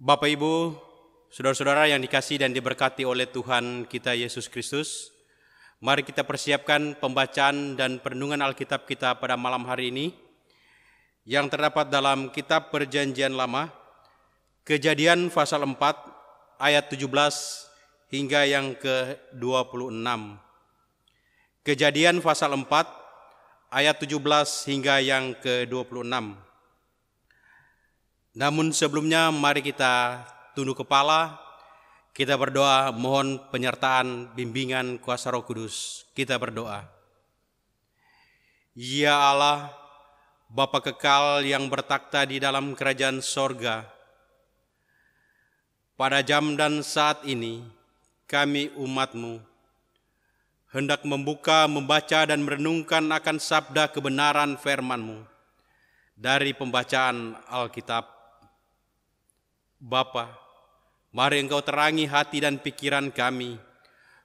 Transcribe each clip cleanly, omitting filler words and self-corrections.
Bapak Ibu, saudara-saudara yang dikasihi dan diberkati oleh Tuhan kita Yesus Kristus, mari kita persiapkan pembacaan dan perenungan Alkitab kita pada malam hari ini yang terdapat dalam kitab Perjanjian Lama, Kejadian pasal 4 ayat 17 hingga yang ke-26. Kejadian pasal 4 ayat 17 hingga yang ke-26. Namun sebelumnya mari kita tunduk kepala, kita berdoa mohon penyertaan bimbingan kuasa Roh Kudus. Kita berdoa. Ya Allah, Bapa kekal yang bertakhta di dalam kerajaan sorga, pada jam dan saat ini kami umat-Mu hendak membuka, membaca dan merenungkan akan sabda kebenaran firman-Mu dari pembacaan Alkitab. Bapa, mari Engkau terangi hati dan pikiran kami,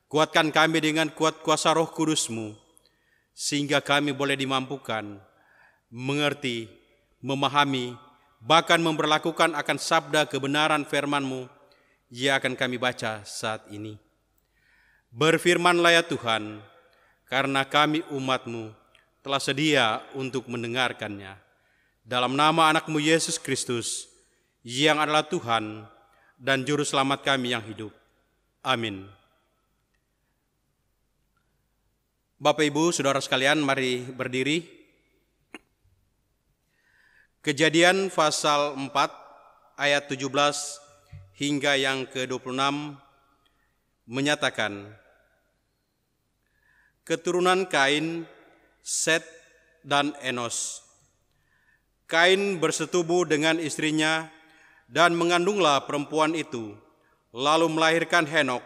kuatkan kami dengan kuat kuasa Roh Kudus-Mu, sehingga kami boleh dimampukan mengerti, memahami, bahkan memperlakukan akan sabda kebenaran firman-Mu yang akan kami baca saat ini. Berfirmanlah ya Tuhan, karena kami umat-Mu telah sedia untuk mendengarkannya. Dalam nama anak-Mu Yesus Kristus, yang adalah Tuhan dan Juru Selamat kami yang hidup. Amin. Bapak Ibu, saudara sekalian, mari berdiri. Kejadian pasal 4 ayat 17 hingga yang ke-26 menyatakan, keturunan Kain, Set dan Enos. Kain bersetubuh dengan istrinya dan mengandunglah perempuan itu, lalu melahirkan Henok.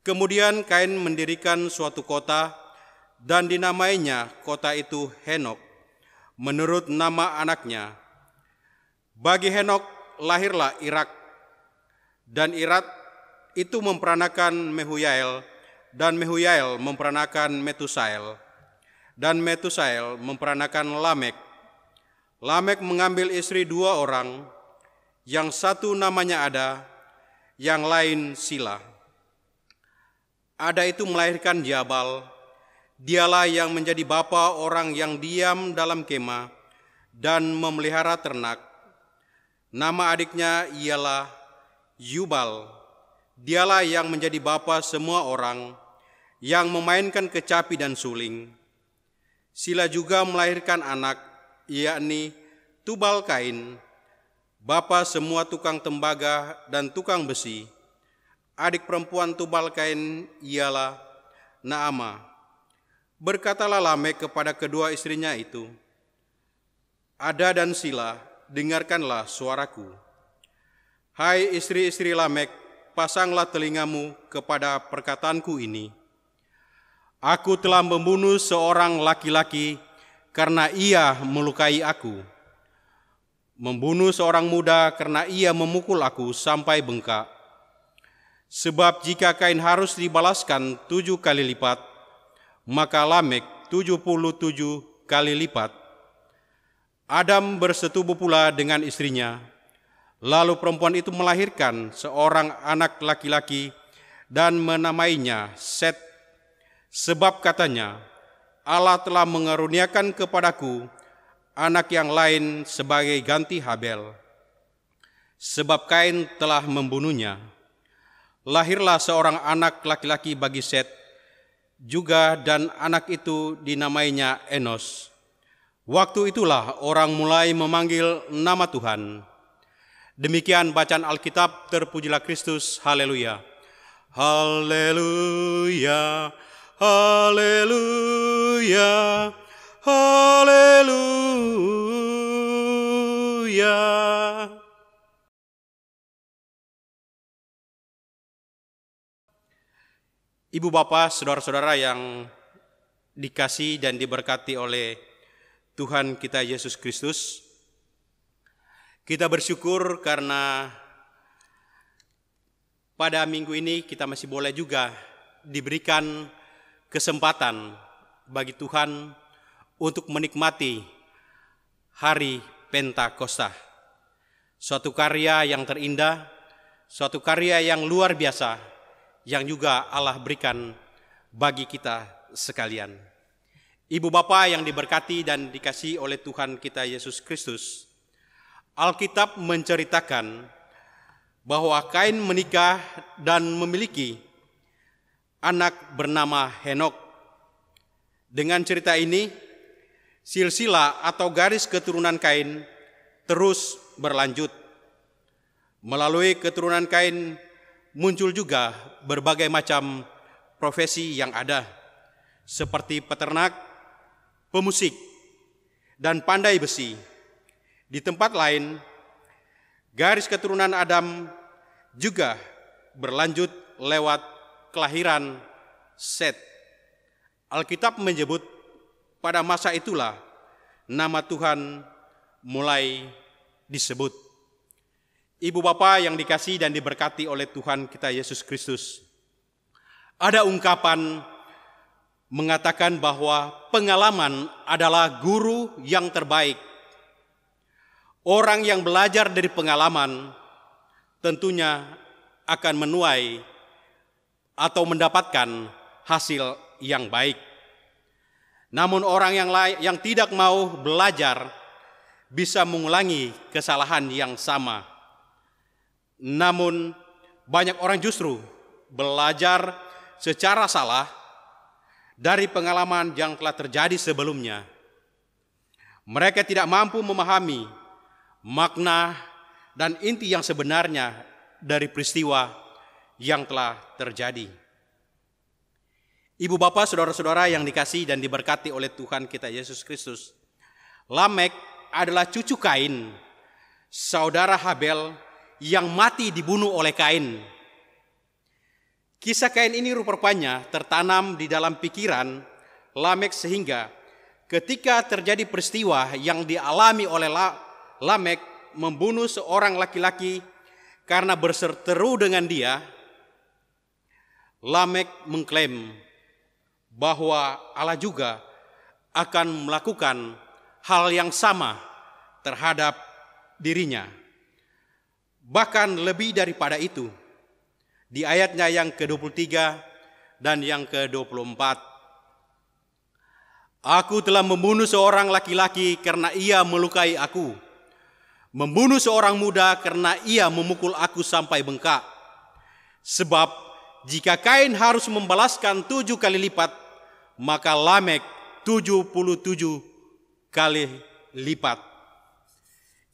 Kemudian Kain mendirikan suatu kota dan dinamainya kota itu Henok, menurut nama anaknya. Bagi Henok lahirlah Irak, dan Irak itu memperanakan Mehuyael, dan Mehuyael memperanakan Metusael, dan Metusael memperanakan Lamek. Lamek mengambil istri dua orang, yang satu namanya Ada, yang lain Sila. Ada itu melahirkan Jabal, dialah yang menjadi bapa orang yang diam dalam kemah dan memelihara ternak. Nama adiknya ialah Yubal, dialah yang menjadi bapa semua orang yang memainkan kecapi dan suling. Sila juga melahirkan anak, yakni Tubal Kain, bapa semua tukang tembaga dan tukang besi. Adik perempuan Tubal Kain ialah Naama. Berkatalah Lamek kepada kedua istrinya itu, Ada dan Sila, dengarkanlah suaraku. Hai istri-istri Lamek, pasanglah telingamu kepada perkataanku ini. Aku telah membunuh seorang laki-laki karena ia melukai aku, membunuh seorang muda karena ia memukul aku sampai bengkak. Sebab jika Kain harus dibalaskan 7 kali lipat, maka Lamek 77 kali lipat. Adam bersetubuh pula dengan istrinya, lalu perempuan itu melahirkan seorang anak laki-laki dan menamainya Set, sebab katanya, Allah telah mengaruniakan kepadaku anak yang lain sebagai ganti Habel, sebab Kain telah membunuhnya. Lahirlah seorang anak laki-laki bagi Set juga, dan anak itu dinamainya Enos. Waktu itulah orang mulai memanggil nama Tuhan. Demikian bacaan Alkitab. Terpujilah Kristus. Haleluya. Haleluya. Haleluya. Haleluya. Ibu bapak, saudara-saudara yang dikasihi dan diberkati oleh Tuhan kita Yesus Kristus, kita bersyukur karena pada minggu ini kita masih boleh juga diberikan kesempatan bagi Tuhan untuk menikmati hari Pentakosta, Suatu karya yang terindah, suatu karya yang luar biasa, yang juga Allah berikan bagi kita sekalian. Ibu bapa yang diberkati dan dikasihi oleh Tuhan kita Yesus Kristus, Alkitab menceritakan bahwa Kain menikah dan memiliki anak bernama Henokh. Dengan cerita ini, silsilah atau garis keturunan Kain terus berlanjut. Melalui keturunan Kain muncul juga berbagai macam profesi yang ada, seperti peternak, pemusik, dan pandai besi. Di tempat lain, garis keturunan Adam juga berlanjut lewat kelahiran Set. Alkitab menyebut pada masa itulah nama Tuhan mulai disebut. Ibu bapa yang dikasihi dan diberkati oleh Tuhan kita Yesus Kristus, ada ungkapan mengatakan bahwa pengalaman adalah guru yang terbaik. Orang yang belajar dari pengalaman tentunya akan menuai atau mendapatkan hasil yang baik. Namun orang yang tidak mau belajar bisa mengulangi kesalahan yang sama. Namun banyak orang justru belajar secara salah dari pengalaman yang telah terjadi sebelumnya. Mereka tidak mampu memahami makna dan inti yang sebenarnya dari peristiwa yang telah terjadi. Ibu bapak, saudara-saudara yang dikasihi dan diberkati oleh Tuhan kita Yesus Kristus, Lamekh adalah cucu Kain, saudara Habel yang mati dibunuh oleh Kain. Kisah Kain ini rupanya tertanam di dalam pikiran Lamekh sehingga ketika terjadi peristiwa yang dialami oleh Lamekh membunuh seorang laki-laki karena berseteru dengan dia, Lamekh mengklaim bahwa Allah juga akan melakukan hal yang sama terhadap dirinya. Bahkan lebih daripada itu, di ayatnya yang ke-23 dan yang ke-24. Aku telah membunuh seorang laki-laki karena ia melukai aku, membunuh seorang muda karena ia memukul aku sampai bengkak. Sebab jika Kain harus membalaskan 7 kali lipat, maka Lamekh 77 kali lipat.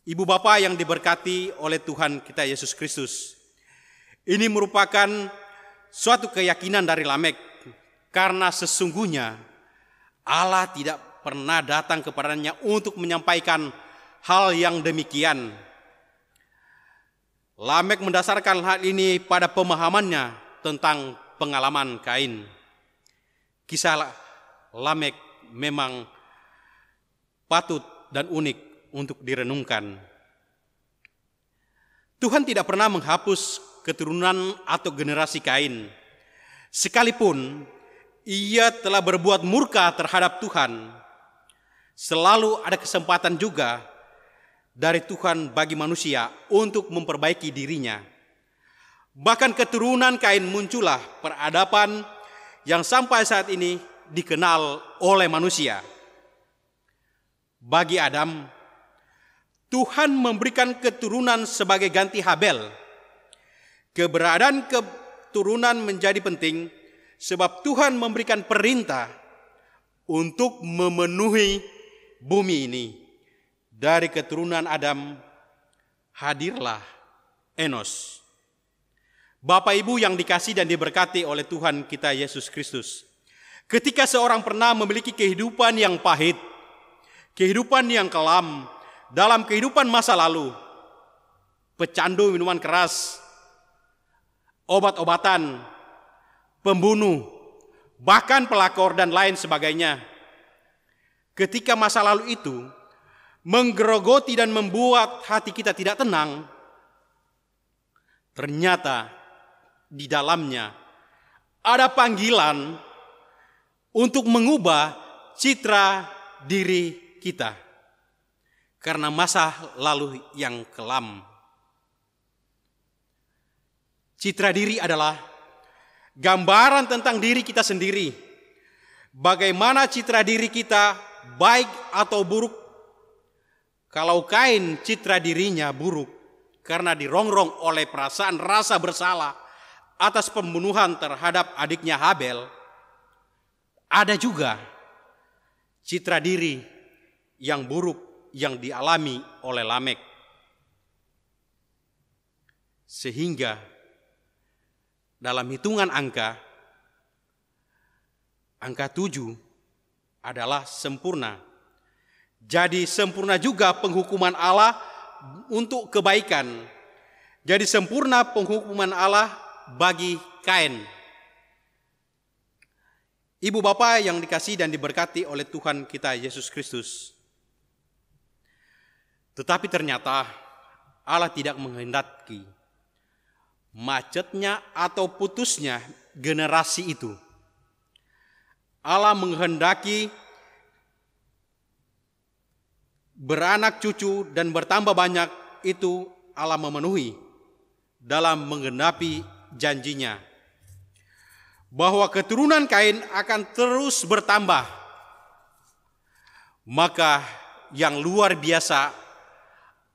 Ibu bapa yang diberkati oleh Tuhan kita Yesus Kristus, ini merupakan suatu keyakinan dari Lamekh, karena sesungguhnya Allah tidak pernah datang kepadanya untuk menyampaikan hal yang demikian. Lamekh mendasarkan hal ini pada pemahamannya tentang pengalaman Kain. Kisah Lamekh memang patut dan unik untuk direnungkan. Tuhan tidak pernah menghapus keturunan atau generasi Kain. Sekalipun ia telah berbuat murka terhadap Tuhan, selalu ada kesempatan juga dari Tuhan bagi manusia untuk memperbaiki dirinya. Bahkan keturunan Kain muncullah peradaban yang sampai saat ini dikenal oleh manusia. Bagi Adam, Tuhan memberikan keturunan sebagai ganti Habel. Keberadaan keturunan menjadi penting sebab Tuhan memberikan perintah untuk memenuhi bumi ini. Dari keturunan Adam hadirlah Enos. Bapak Ibu yang dikasihi dan diberkati oleh Tuhan kita Yesus Kristus, ketika seorang pernah memiliki kehidupan yang pahit, kehidupan yang kelam, dalam kehidupan masa lalu, pecandu minuman keras, obat-obatan, pembunuh, bahkan pelakor dan lain sebagainya. Ketika masa lalu itu menggerogoti dan membuat hati kita tidak tenang, ternyata di dalamnya ada panggilan untuk mengubah citra diri kita karena masa lalu yang kelam. Citra diri adalah gambaran tentang diri kita sendiri. Bagaimana citra diri kita, baik atau buruk. Kalau Kain citra dirinya buruk karena dirongrong oleh perasaan rasa bersalah atas pembunuhan terhadap adiknya Habel, ada juga citra diri yang buruk yang dialami oleh Lamek. Sehingga dalam hitungan angka 7 adalah sempurna. Jadi sempurna juga penghukuman Allah untuk kebaikan. Jadi sempurna penghukuman Allah bagi Kain. Ibu bapak yang dikasihi dan diberkati oleh Tuhan kita Yesus Kristus. Tetapi ternyata Allah tidak menghendaki macetnya atau putusnya generasi itu. Allah menghendaki beranak cucu dan bertambah banyak, itu Allah memenuhi dalam menggenapi janjinya. Bahwa keturunan Kain akan terus bertambah. Maka yang luar biasa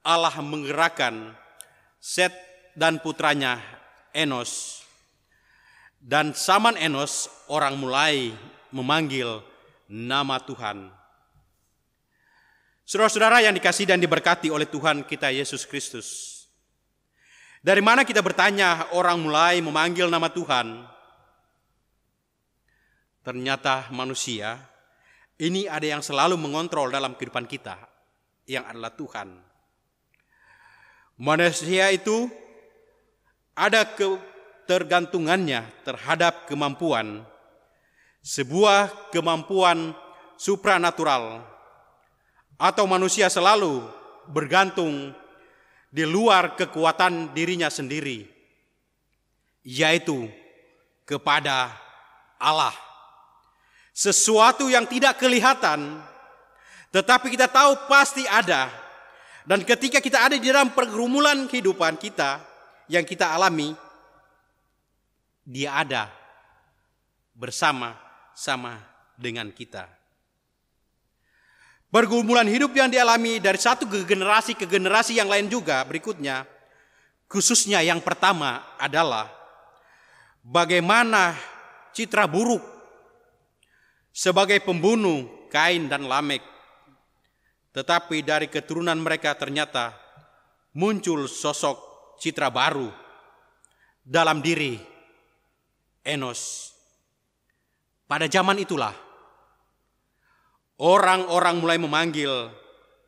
Allah menggerakkan Set dan putranya Enos. Dan zaman Enos orang mulai memanggil nama Tuhan. Saudara-saudara yang dikasihi dan diberkati oleh Tuhan kita Yesus Kristus. Dari mana kita bertanya orang mulai memanggil nama Tuhan? Ternyata manusia ini ada yang selalu mengontrol dalam kehidupan kita, yang adalah Tuhan. Manusia itu ada ketergantungannya terhadap kemampuan, sebuah kemampuan supranatural, atau manusia selalu bergantung di luar kekuatan dirinya sendiri, yaitu kepada Allah. Sesuatu yang tidak kelihatan, tetapi kita tahu pasti ada. Dan ketika kita ada di dalam pergumulan kehidupan kita yang kita alami, Dia ada bersama-sama dengan kita. Pergumulan hidup yang dialami dari satu ke generasi yang lain juga berikutnya, khususnya yang pertama adalah bagaimana citra buruk sebagai pembunuh Kain dan Lamek. Tetapi dari keturunan mereka ternyata muncul sosok citra baru dalam diri Enos. Pada zaman itulah orang-orang mulai memanggil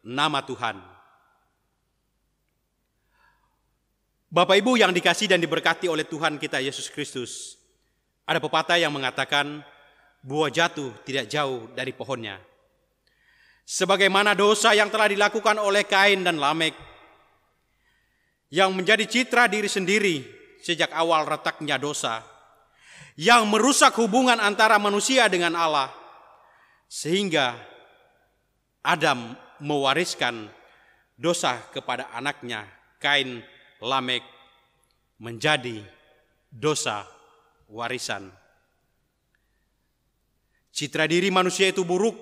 nama Tuhan. Bapak Ibu yang dikasihi dan diberkati oleh Tuhan kita Yesus Kristus, ada pepatah yang mengatakan buah jatuh tidak jauh dari pohonnya. Sebagaimana dosa yang telah dilakukan oleh Kain dan Lamek, yang menjadi citra diri sendiri sejak awal retaknya dosa, yang merusak hubungan antara manusia dengan Allah, sehingga Adam mewariskan dosa kepada anaknya Kain Lamek, menjadi dosa warisan. Citra diri manusia itu buruk,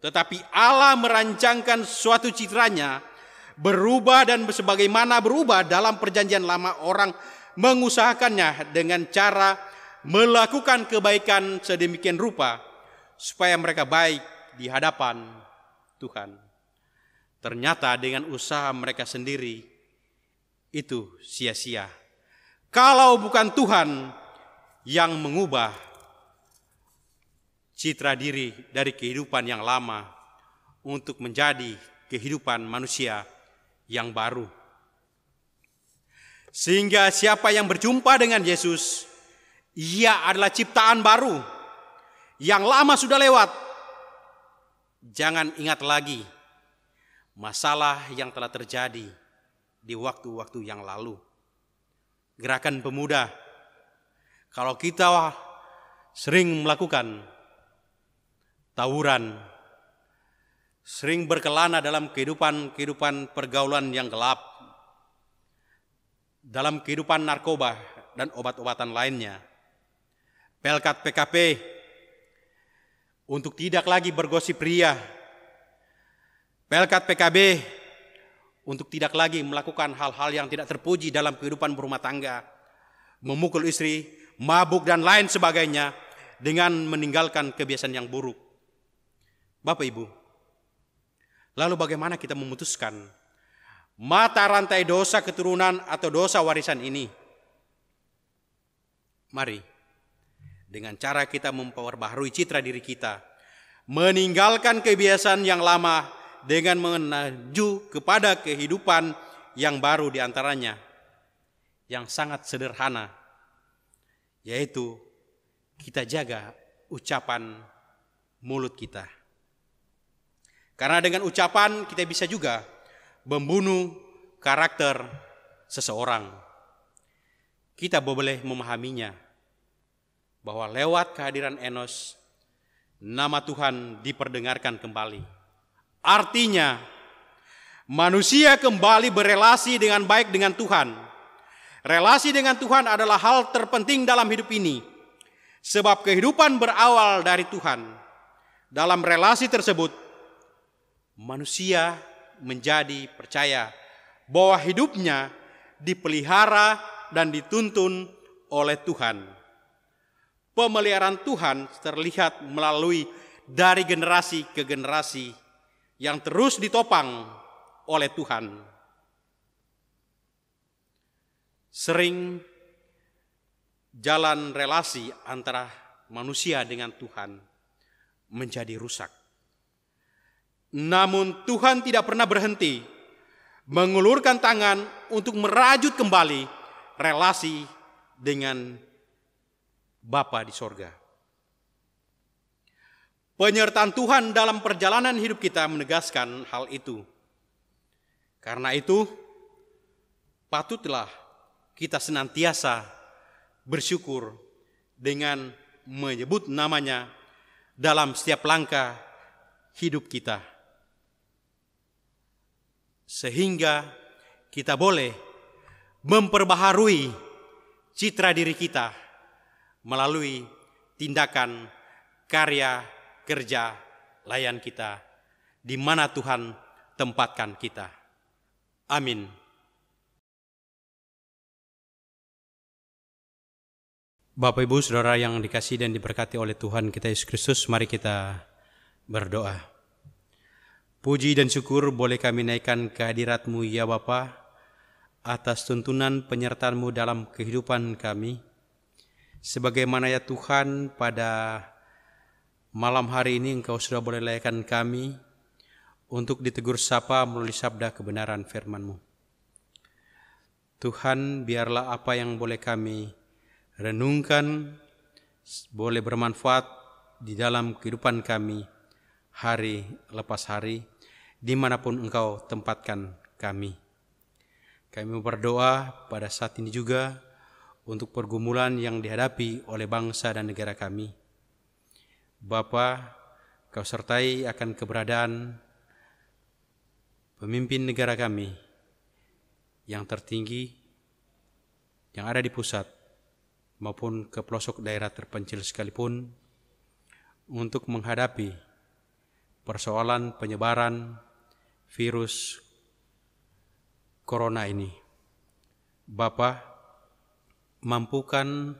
tetapi Allah merancangkan suatu citranya berubah, dan sebagaimana berubah dalam perjanjian lama orang mengusahakannya dengan cara melakukan kebaikan sedemikian rupa supaya mereka baik di hadapan Tuhan. Ternyata dengan usaha mereka sendiri itu sia-sia. Kalau bukan Tuhan yang mengubah citra diri dari kehidupan yang lama untuk menjadi kehidupan manusia yang baru. Sehingga siapa yang berjumpa dengan Yesus, ia adalah ciptaan baru. Yang lama sudah lewat. Jangan ingat lagi masalah yang telah terjadi di waktu-waktu yang lalu. Gerakan pemuda, kalau kita sering melakukan tawuran, sering berkelana dalam kehidupan pergaulan yang gelap, dalam kehidupan narkoba dan obat-obatan lainnya. Pelkat PKP untuk tidak lagi bergosip ria. Pelkat PKB untuk tidak lagi melakukan hal-hal yang tidak terpuji dalam kehidupan berumah tangga, memukul istri, mabuk dan lain sebagainya, dengan meninggalkan kebiasaan yang buruk. Bapak Ibu, lalu bagaimana kita memutuskan mata rantai dosa keturunan atau dosa warisan ini? Mari, dengan cara kita memperbaharui citra diri kita, meninggalkan kebiasaan yang lama dengan menuju kepada kehidupan yang baru di antaranya, yang sangat sederhana, yaitu kita jaga ucapan mulut kita. Karena dengan ucapan kita bisa juga membunuh karakter seseorang. Kita boleh memahaminya bahwa lewat kehadiran Enos, nama Tuhan diperdengarkan kembali. Artinya, manusia kembali berelasi dengan baik dengan Tuhan. Relasi dengan Tuhan adalah hal terpenting dalam hidup ini, sebab kehidupan berawal dari Tuhan. Dalam relasi tersebut, manusia menjadi percaya bahwa hidupnya dipelihara dan dituntun oleh Tuhan. Pemeliharaan Tuhan terlihat melalui dari generasi ke generasi yang terus ditopang oleh Tuhan. Sering jalan relasi antara manusia dengan Tuhan menjadi rusak. Namun Tuhan tidak pernah berhenti mengulurkan tangan untuk merajut kembali relasi dengan Bapa di sorga. Penyertaan Tuhan dalam perjalanan hidup kita menegaskan hal itu. Karena itu, patutlah kita senantiasa bersyukur dengan menyebut namanya dalam setiap langkah hidup kita. Sehingga kita boleh memperbaharui citra diri kita melalui tindakan, karya, kerja, layan kita, di mana Tuhan tempatkan kita. Amin. Bapak Ibu Saudara yang dikasihi dan diberkati oleh Tuhan kita Yesus Kristus, mari kita berdoa. Puji dan syukur boleh kami naikkan kehadirat-Mu ya Bapa, atas tuntunan penyertaan-Mu dalam kehidupan kami. Sebagaimana ya Tuhan, pada malam hari ini Engkau sudah boleh layakkan kami untuk ditegur sapa melalui sabda kebenaran firman-Mu. Tuhan, biarlah apa yang boleh kami renungkan boleh bermanfaat di dalam kehidupan kami hari lepas hari, dimanapun Engkau tempatkan kami. Kami berdoa pada saat ini juga untuk pergumulan yang dihadapi oleh bangsa dan negara kami. Bapa, Kau sertai akan keberadaan pemimpin negara kami yang tertinggi, yang ada di pusat maupun ke pelosok daerah terpencil sekalipun, untuk menghadapi persoalan penyebaran virus corona ini. Bapa, mampukan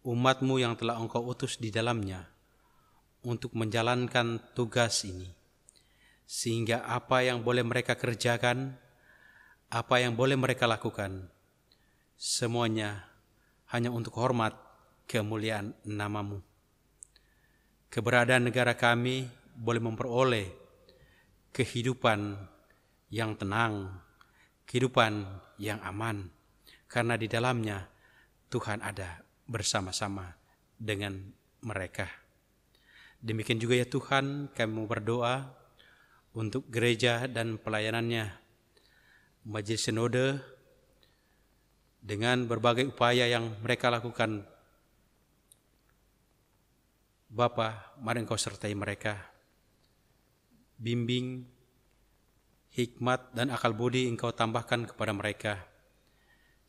umat-Mu yang telah Engkau utus di dalamnya untuk menjalankan tugas ini, sehingga apa yang boleh mereka kerjakan, apa yang boleh mereka lakukan, semuanya hanya untuk hormat kemuliaan nama-Mu. Keberadaan negara kami boleh memperoleh kehidupan yang tenang, kehidupan yang aman, karena di dalamnya Tuhan ada bersama-sama dengan mereka. Demikian juga ya Tuhan, kami mau berdoa untuk gereja dan pelayanannya, Majelis Sinode, dengan berbagai upaya yang mereka lakukan. Bapa, mari Engkau sertai mereka. Bimbing, hikmat dan akal budi Engkau tambahkan kepada mereka,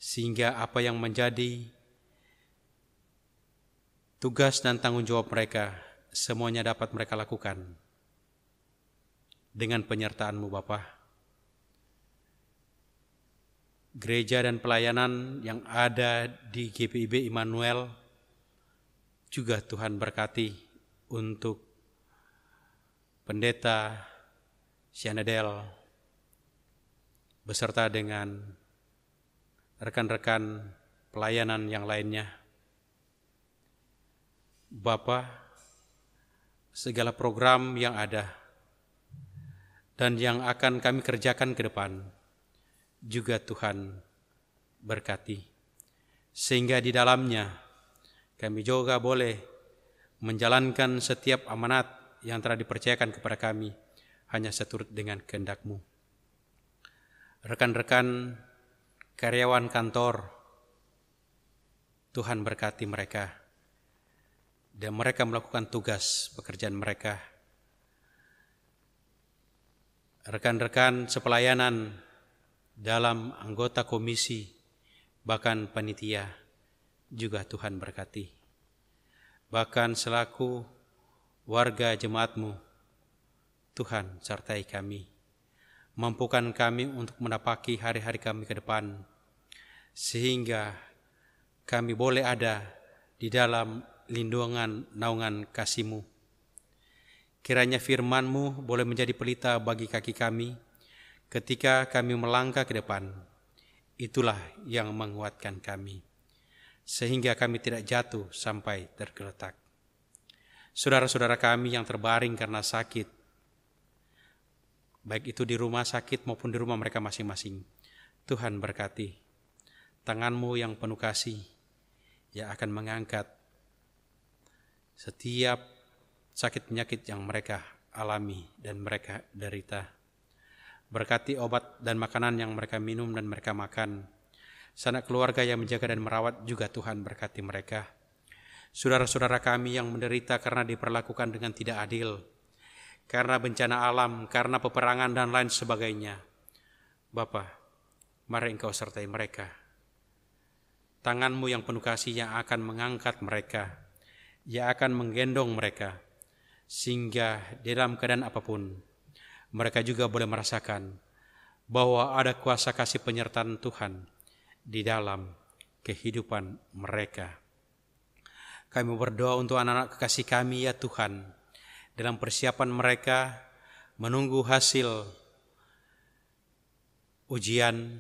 sehingga apa yang menjadi tugas dan tanggung jawab mereka semuanya dapat mereka lakukan dengan penyertaan-Mu Bapa. Gereja dan pelayanan yang ada di GPIB Immanuel juga Tuhan berkati untuk Pendeta Syanedel beserta dengan rekan-rekan pelayanan yang lainnya. Bapa, segala program yang ada dan yang akan kami kerjakan ke depan juga Tuhan berkati, sehingga di dalamnya kami juga boleh menjalankan setiap amanat yang telah dipercayakan kepada kami hanya seturut dengan kehendak-Mu. Rekan-rekan karyawan kantor, Tuhan berkati mereka dan mereka melakukan tugas pekerjaan mereka. Rekan-rekan sepelayanan dalam anggota komisi, bahkan panitia, juga Tuhan berkati. Bahkan selaku warga jemaat-Mu, Tuhan sertai kami, mampukan kami untuk menapaki hari-hari kami ke depan, sehingga kami boleh ada di dalam lindungan naungan kasih-Mu. Kiranya firman-Mu boleh menjadi pelita bagi kaki kami ketika kami melangkah ke depan. Itulah yang menguatkan kami, sehingga kami tidak jatuh sampai tergeletak. Saudara-saudara kami yang terbaring karena sakit, baik itu di rumah sakit maupun di rumah mereka masing-masing, Tuhan berkati. Tangan-Mu yang penuh kasih yang akan mengangkat setiap sakit penyakit yang mereka alami dan mereka derita. Berkati obat dan makanan yang mereka minum dan mereka makan. Sanak keluarga yang menjaga dan merawat juga Tuhan berkati mereka. Saudara-saudara kami yang menderita karena diperlakukan dengan tidak adil, karena bencana alam, karena peperangan dan lain sebagainya. Bapa, mari Engkau sertai mereka. Tangan-Mu yang penuh kasih yang akan mengangkat mereka, yang akan menggendong mereka, sehingga di dalam keadaan apapun, mereka juga boleh merasakan bahwa ada kuasa kasih penyertaan Tuhan di dalam kehidupan mereka. Kami berdoa untuk anak-anak kekasih kami ya Tuhan, dalam persiapan mereka menunggu hasil ujian,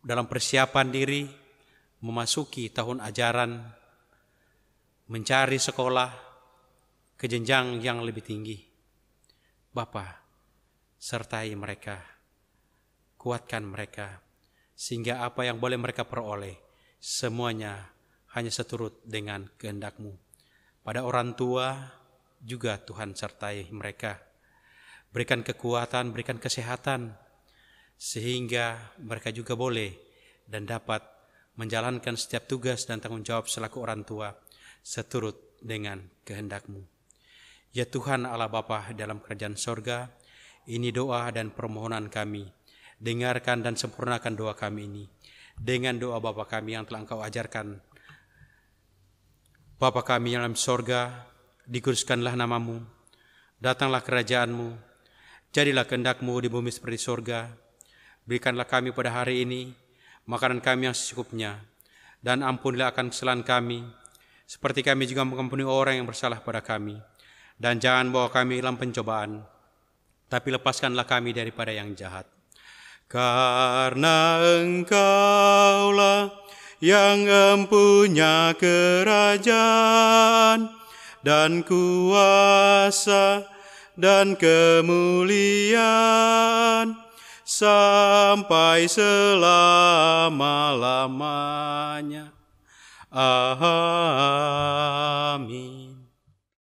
dalam persiapan diri memasuki tahun ajaran, mencari sekolah ke jenjang yang lebih tinggi. Bapa, sertai mereka, kuatkan mereka, sehingga apa yang boleh mereka peroleh semuanya hanya seturut dengan kehendak-Mu. Pada orang tua juga Tuhan sertai mereka. Berikan kekuatan, berikan kesehatan, sehingga mereka juga boleh dan dapat menjalankan setiap tugas dan tanggung jawab selaku orang tua seturut dengan kehendak-Mu. Ya Tuhan Allah Bapa dalam kerajaan sorga, ini doa dan permohonan kami. Dengarkan dan sempurnakan doa kami ini dengan doa Bapa kami yang telah Engkau ajarkan. Bapa kami yang dalam sorga, dikuduskanlah nama-Mu, datanglah kerajaan-Mu, jadilah kehendak-Mu di bumi seperti sorga. Berikanlah kami pada hari ini makanan kami yang secukupnya, dan ampunilah akan kesalahan kami, seperti kami juga mengampuni orang yang bersalah pada kami. Dan jangan bawa kami dalam pencobaan, tapi lepaskanlah kami daripada yang jahat. Karena Engkaulah yang empunya kerajaan dan kuasa dan kemuliaan sampai selama-lamanya. Amin.